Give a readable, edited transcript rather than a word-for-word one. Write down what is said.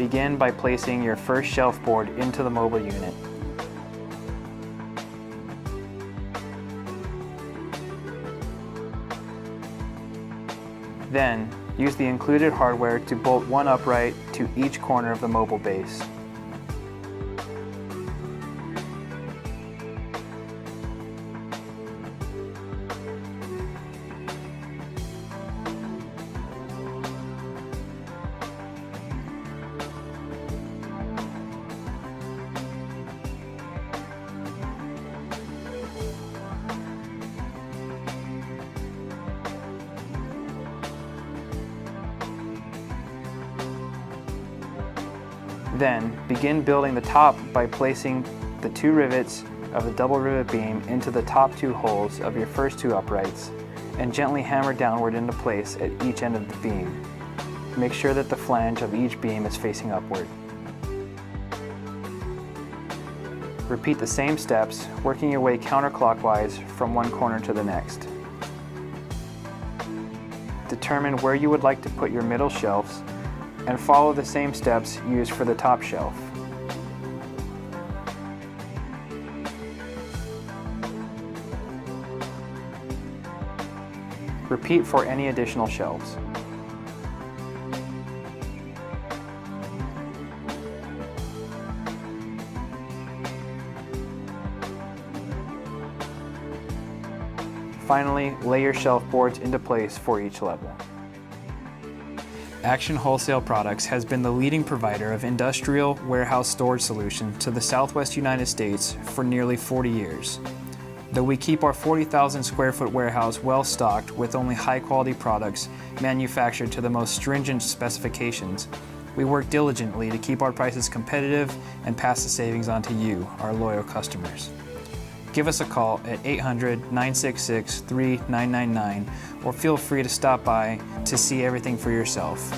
begin by placing your first shelf board into the mobile unit. Then, use the included hardware to bolt one upright to each corner of the mobile base. Then, begin building the top by placing the 2 rivets of the double rivet beam into the top 2 holes of your first 2 uprights and gently hammer downward into place at each end of the beam. Make sure that the flange of each beam is facing upward. Repeat the same steps, working your way counterclockwise from one corner to the next. Determine where you would like to put your middle shelves and follow the same steps used for the top shelf. Repeat for any additional shelves. Finally, lay your shelf boards into place for each level. Action Wholesale Products has been the leading provider of industrial warehouse storage solutions to the Southwest United States for nearly 40 years. Though we keep our 40,000 square foot warehouse well stocked with only high quality products manufactured to the most stringent specifications, we work diligently to keep our prices competitive and pass the savings on to you, our loyal customers. Give us a call at 800-966-3999 or feel free to stop by to see everything for yourself.